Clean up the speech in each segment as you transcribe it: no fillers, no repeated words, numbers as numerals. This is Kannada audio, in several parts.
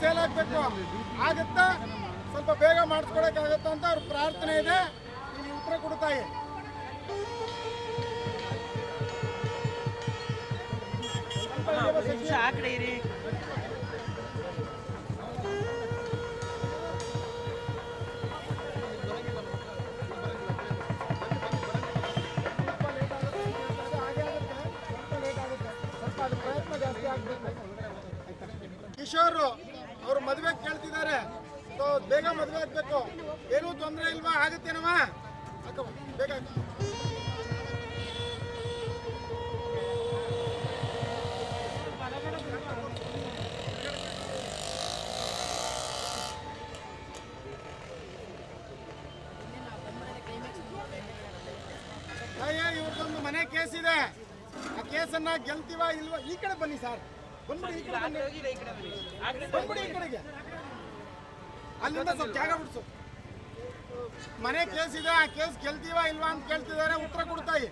ಸೇಲ್ ಆಗಬೇಕು. ಆಗುತ್ತಾ? ಸ್ವಲ್ಪ ಬೇಗ ಮಾಡಿಸ್ಕೊಡಕ್ಕಾಗತ್ತಾ ಅಂತ ಅವ್ರ ಪ್ರಾರ್ಥನೆ ಇದೆ. ನೀವು ಉತ್ತರ ಕೊಡ್ತಾಯಿ. ಆ ಕಡೆ ಇರಿ. ಕಿಶೋರ್ ಅವ್ರು ಮದುವೆ ಕೇಳ್ತಿದ್ದಾರೆ, ಬೇಗ ಮದುವೆ ಆಗ್ಬೇಕು. ಏನೂ ತೊಂದರೆ ಇಲ್ವಾ? ಆಗುತ್ತೇನವ? ಬೇಗ ಇವ್ರದೊಂದು ಮನೆ ಕೇಸ್ ಇದೆ. ಆ ಕೇಸನ್ನ ಗೆಲ್ತೀವ ಇಲ್ವಾ? ಈ ಕಡೆ ಬನ್ನಿ ಸರ್, ಬಂದ್ಬಿಡಿ. ಈ ಕಡೆ ಬಂದ್ಬಿಡಿ, ಈ ಕಡೆಗೆ. ಅಲ್ಲಿಂದ ಸ್ವಲ್ಪ ಜಾಗ ಬಿಡಿಸು. ಮನೆ ಕೇಸ್ ಇದೆ, ಆ ಕೇಸ್ ಗೆಲ್ತೀವ ಇಲ್ವಾ ಅಂತ ಕೇಳ್ತಿದ್ದಾರೆ. ಉತ್ತರ ಕೊಡ್ತಾಯಿ.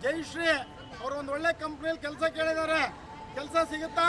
ಜಯಶ್ರೀ ಅವರು ಒಂದು ಒಳ್ಳೆ ಕಂಪ್ನಿಯಲ್ಲಿ ಕೆಲಸ ಕೇಳಿದ್ದಾರೆ. ಕೆಲಸ ಸಿಗುತ್ತಾ?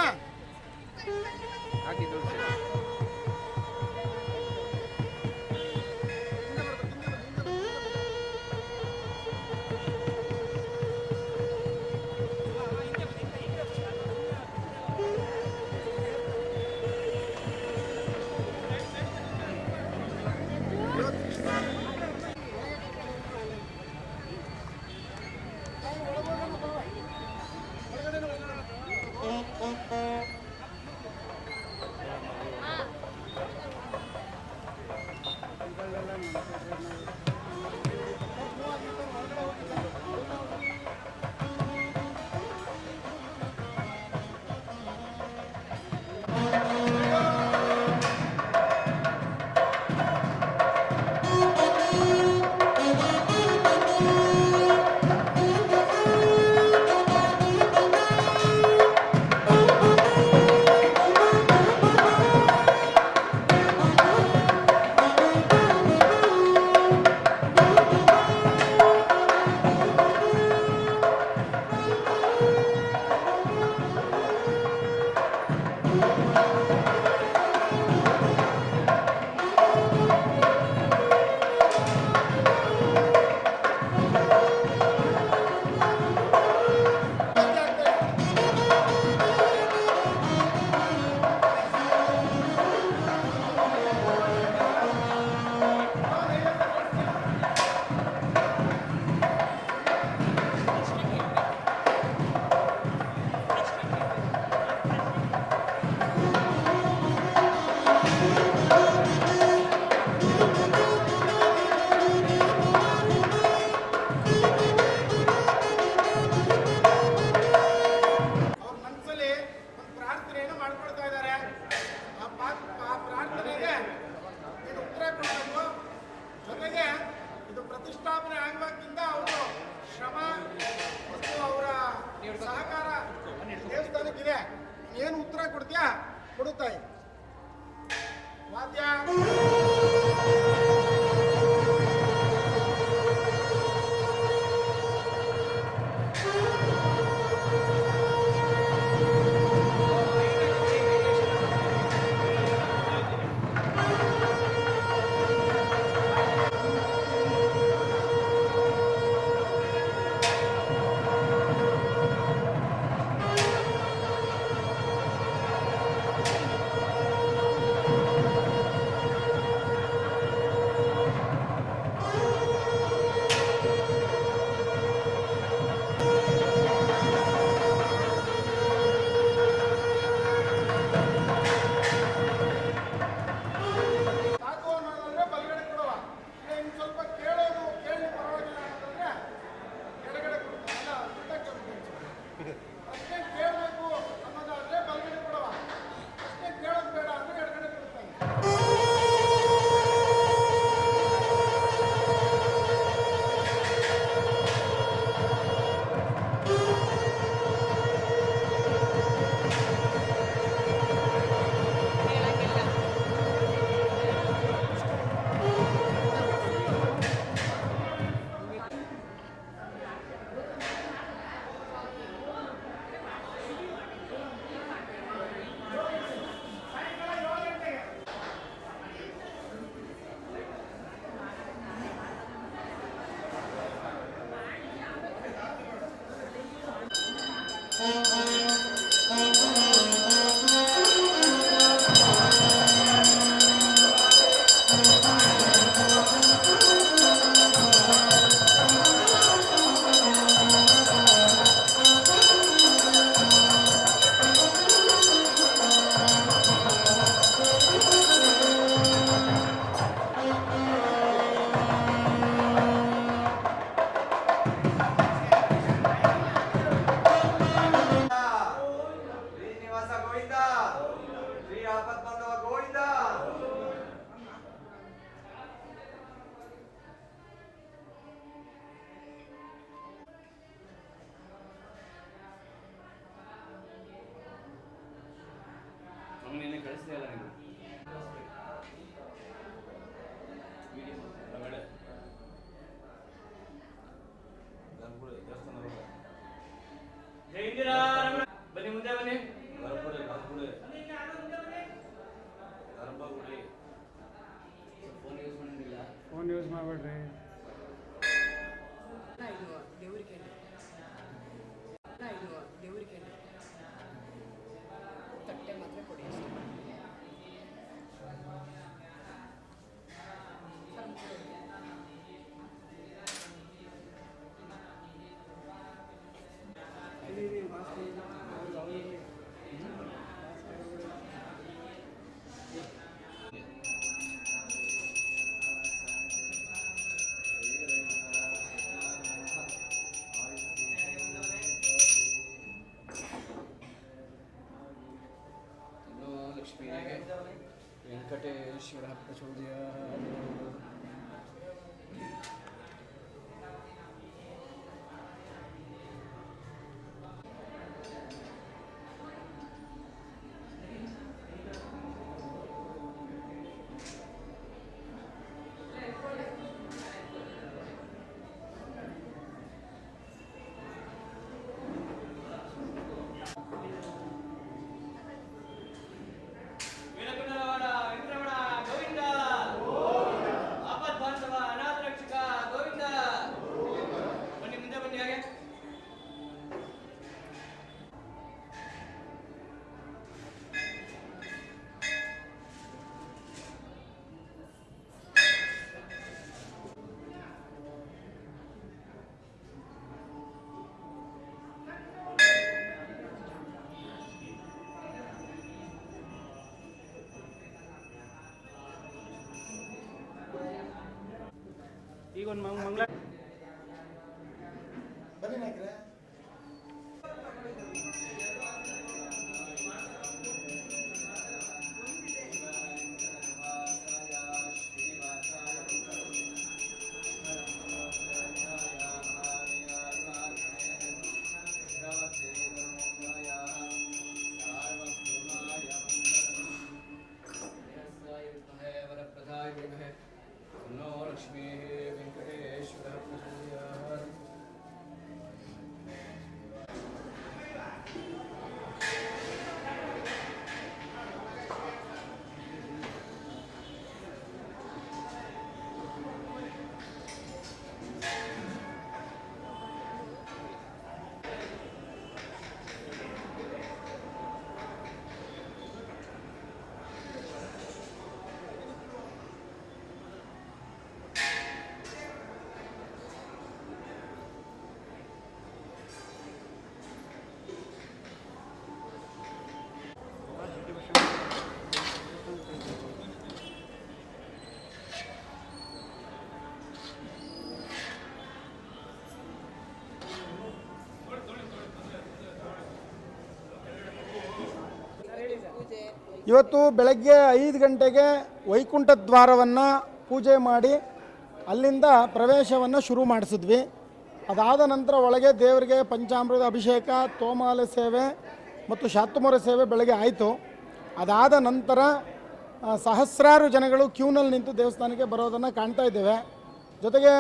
ಪ್ರತಿಷ್ಠಾಪನೆ ಆಗುವಾಗಿಂದ ಅವರು ಶ್ರಮ ಮತ್ತು ಅವರ ಸಹಕಾರ ದೇವಸ್ಥಾನಕ್ಕಿದೆ. ಏನು ಉತ್ತರ ಕೊಡ್ತೀಯಾ? ಕೊಡುತ್ತಾಯಿ ವಾದ್ಯ. ಬನ್ನಿ ಮುಂದೆ ಬನ್ನಿ. ಫೋನ್ ಯೂಸ್ ಮಾಡಬೇಡ್ರಿ. ದೇವರಿಗೆ ತಟ್ಟೆ ಮಾತ್ರ ಕೊಡಿ. ವೆಂಕಟೇಶ್ವರ ಪ್ರಚೋದಯಾತ್. ಈಗ ಒಂದು ಮಂಗಳ ಬನ್ನಿ ನಾಯ್ಕರೇ. ಲಕ್ಷ್ಮೀ ವೆಂಕಟೇಶ್ವರ ಪ್ರಚೋದಯಾತ್. ಇವತ್ತು ಬೆಳಗ್ಗೆ 5 ಗಂಟೆಗೆ ವೈಕುಂಠ ದ್ವಾರವನ್ನು ಪೂಜೆ ಮಾಡಿ ಅಲ್ಲಿಂದ ಪ್ರವೇಶವನ್ನು ಶುರು ಮಾಡಿಸಿದ್ವಿ. ಅದಾದ ನಂತರ ಒಳಗೆ ದೇವರಿಗೆ ಪಂಚಾಮೃತ ಅಭಿಷೇಕ, ತೋಮಾಲೆ ಸೇವೆ ಮತ್ತು ಶಾತುಮರ ಸೇವೆ ಬೆಳಗ್ಗೆ ಆಯಿತು. ಅದಾದ ನಂತರ ಸಹಸ್ರಾರು ಜನಗಳು ಕ್ಯೂನಲ್ಲಿ ನಿಂತು ದೇವಸ್ಥಾನಕ್ಕೆ ಬರೋದನ್ನು ಕಾಣ್ತಾ ಇದ್ದೇವೆ. ಜೊತೆಗೆ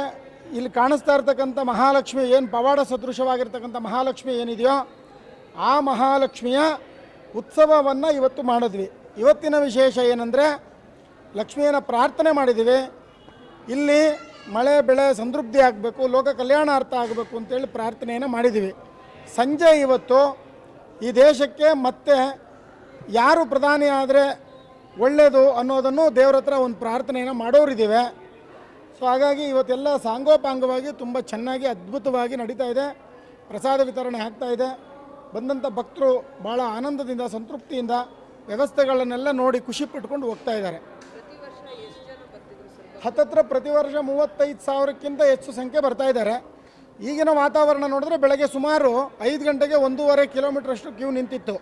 ಇಲ್ಲಿ ಕಾಣಿಸ್ತಾ ಇರ್ತಕ್ಕಂಥ ಮಹಾಲಕ್ಷ್ಮಿ ಏನು ಪವಾಡ ಸದೃಶವಾಗಿರ್ತಕ್ಕಂಥ ಮಹಾಲಕ್ಷ್ಮಿ ಏನಿದೆಯೋ ಆ ಮಹಾಲಕ್ಷ್ಮಿಯ ಉತ್ಸವವನ್ನು ಇವತ್ತು ಮಾಡಿದ್ವಿ. ಇವತ್ತಿನ ವಿಶೇಷ ಏನಂದರೆ ಲಕ್ಷ್ಮಿಯನ್ನು ಪ್ರಾರ್ಥನೆ ಮಾಡಿದ್ದೀವಿ. ಇಲ್ಲಿ ಮಳೆ ಬೆಳೆ ಸಮೃದ್ಧಿ ಆಗಬೇಕು, ಲೋಕ ಕಲ್ಯಾಣಾರ್ಥ ಆಗಬೇಕು ಅಂತೇಳಿ ಪ್ರಾರ್ಥನೆಯನ್ನು ಮಾಡಿದ್ದೀವಿ. ಸಂಜೆ ಇವತ್ತು ಈ ದೇಶಕ್ಕೆ ಮತ್ತೆ ಯಾರು ಪ್ರಧಾನಿ ಆದರೆ ಒಳ್ಳೆಯದು ಅನ್ನೋದನ್ನು ದೇವ್ರ ಹತ್ರ ಒಂದು ಪ್ರಾರ್ಥನೆಯನ್ನು ಮಾಡೋರಿದ್ದೀವಿ. ಸೊ ಹಾಗಾಗಿ ಇವತ್ತೆಲ್ಲ ಸಾಂಗೋಪಾಂಗವಾಗಿ ತುಂಬ ಚೆನ್ನಾಗಿ ಅದ್ಭುತವಾಗಿ ನಡೀತಾ ಇದೆ. ಪ್ರಸಾದ ವಿತರಣೆ ಆಗ್ತಾ ಇದೆ. ಬಂದಂಥ ಭಕ್ತರು ಭಾಳ ಆನಂದದಿಂದ ಸಂತೃಪ್ತಿಯಿಂದ ವ್ಯವಸ್ಥೆಗಳನ್ನೆಲ್ಲ ನೋಡಿ ಖುಷಿ ಪಟ್ಕೊಂಡು ಹೋಗ್ತಾ ಇದ್ದಾರೆ. ಹತ್ತತ್ರ ಪ್ರತಿ ವರ್ಷ 35,000ಕ್ಕಿಂತ ಹೆಚ್ಚು ಸಂಖ್ಯೆ ಬರ್ತಾ ಇದ್ದಾರೆ. ಈಗಿನ ವಾತಾವರಣ ನೋಡಿದ್ರೆ ಬೆಳಗ್ಗೆ ಸುಮಾರು 5 ಗಂಟೆಗೆ 1.5 ಕಿಲೋಮೀಟ್ರಷ್ಟು ಕ್ಯೂ ನಿಂತಿತ್ತು.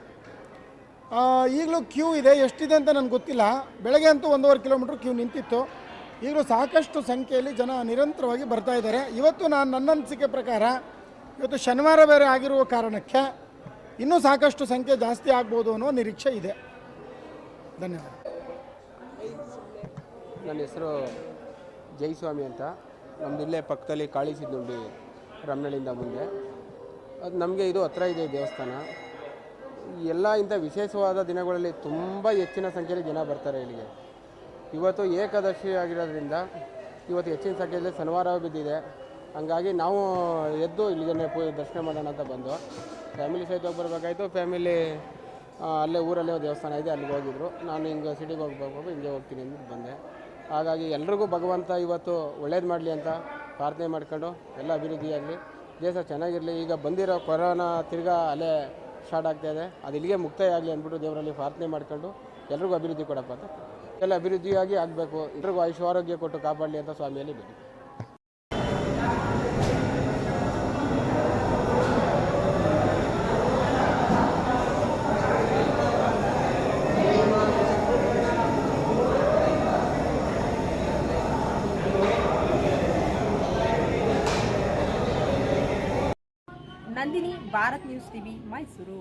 ಈಗಲೂ ಕ್ಯೂ ಇದೆ, ಎಷ್ಟಿದೆ ಅಂತ ನನಗೆ ಗೊತ್ತಿಲ್ಲ. ಬೆಳಗ್ಗೆ ಅಂತೂ 1.5 ಕಿಲೋಮೀಟ್ರ್ ಕ್ಯೂ ನಿಂತಿತ್ತು. ಈಗಲೂ ಸಾಕಷ್ಟು ಸಂಖ್ಯೆಯಲ್ಲಿ ಜನ ನಿರಂತರವಾಗಿ ಬರ್ತಾ ಇದ್ದಾರೆ. ಇವತ್ತು ನನ್ನ ಅನಿಸಿಕೆ ಪ್ರಕಾರ ಇವತ್ತು ಶನಿವಾರ ಬೇರೆ ಆಗಿರುವ ಕಾರಣಕ್ಕೆ ಇನ್ನೂ ಸಾಕಷ್ಟು ಸಂಖ್ಯೆ ಜಾಸ್ತಿ ಆಗ್ಬೋದು ಅನ್ನೋ ನಿರೀಕ್ಷೆ ಇದೆ. ಧನ್ಯವಾದ. ನನ್ನ ಹೆಸರು ಜೈಸ್ವಾಮಿ ಅಂತ. ನಮ್ಮದು ಇಲ್ಲೇ ಪಕ್ಕದಲ್ಲಿ ಕಾಳಿಸಿದ್ದುಂಡಿ ರಮನಳ್ಳಿಯಿಂದ ಮುಂದೆ. ಅದು ನಮಗೆ ಇದು ಹತ್ರ ಇದೆ ದೇವಸ್ಥಾನ. ಎಲ್ಲ ಇಂಥ ವಿಶೇಷವಾದ ದಿನಗಳಲ್ಲಿ ತುಂಬ ಹೆಚ್ಚಿನ ಸಂಖ್ಯೆಯಲ್ಲಿ ಜನ ಬರ್ತಾರೆ ಇಲ್ಲಿಗೆ. ಇವತ್ತು ಏಕಾದಶಿ ಆಗಿರೋದ್ರಿಂದ ಇವತ್ತು ಹೆಚ್ಚಿನ ಸಂಖ್ಯೆಯಲ್ಲಿ ಶನಿವಾರ ಬಿದ್ದಿದೆ. ಹಂಗಾಗಿ ನಾವು ಎದ್ದು ಇಲ್ಲಿಗೆ ದರ್ಶನ ಮಾಡೋಣ ಅಂತ ಬಂದು ಫ್ಯಾಮಿಲಿ ಸಹಿತ ಬರಬೇಕಾಯ್ತು. ಫ್ಯಾಮಿಲಿ ಅಲ್ಲೇ ಊರಲ್ಲೇ ದೇವಸ್ಥಾನ ಇದೆ, ಅಲ್ಲಿಗೆ ಹೋಗಿದ್ರು. ನಾನು ಹಿಂಗೆ ಸಿಟಿಗೆ ಹೋಗ್ಬೇಕು, ಹಿಂಗೆ ಹೋಗ್ತೀನಿ ಅಂದ್ಬಿಟ್ಟು ಬಂದೆ. ಹಾಗಾಗಿ ಎಲ್ರಿಗೂ ಭಗವಂತ ಇವತ್ತು ಒಳ್ಳೇದು ಮಾಡಲಿ ಅಂತ ಪ್ರಾರ್ಥನೆ ಮಾಡ್ಕೊಂಡು ಎಲ್ಲ ಅಭಿವೃದ್ಧಿಯಾಗಲಿ, ದೇಶ ಚೆನ್ನಾಗಿರಲಿ. ಈಗ ಬಂದಿರೋ ಕೊರೋನಾ ತಿರ್ಗಾ ಅಲ್ಲೇ ಸ್ಟಾರ್ಟ್ ಆಗ್ತಾಯಿದೆ, ಅದು ಇಲ್ಲಿಗೆ ಮುಕ್ತಾಯ ಆಗಲಿ ಅಂದ್ಬಿಟ್ಟು ದೇವರಲ್ಲಿ ಪ್ರಾರ್ಥನೆ ಮಾಡ್ಕೊಂಡು ಎಲ್ರಿಗೂ ಅಭಿವೃದ್ಧಿ ಕೊಡಪ್ಪ ಅಂತ, ಎಲ್ಲ ಅಭಿವೃದ್ಧಿಯಾಗಿ ಆಗಬೇಕು, ಎಲ್ರಿಗೂ ಆಯುಷ್ಯ ಕೊಟ್ಟು ಕಾಪಾಡಲಿ ಅಂತ ಸ್ವಾಮಿಯಲ್ಲಿ ಬೇಡಿ. Nandini, Bharat news TV, Mysuru.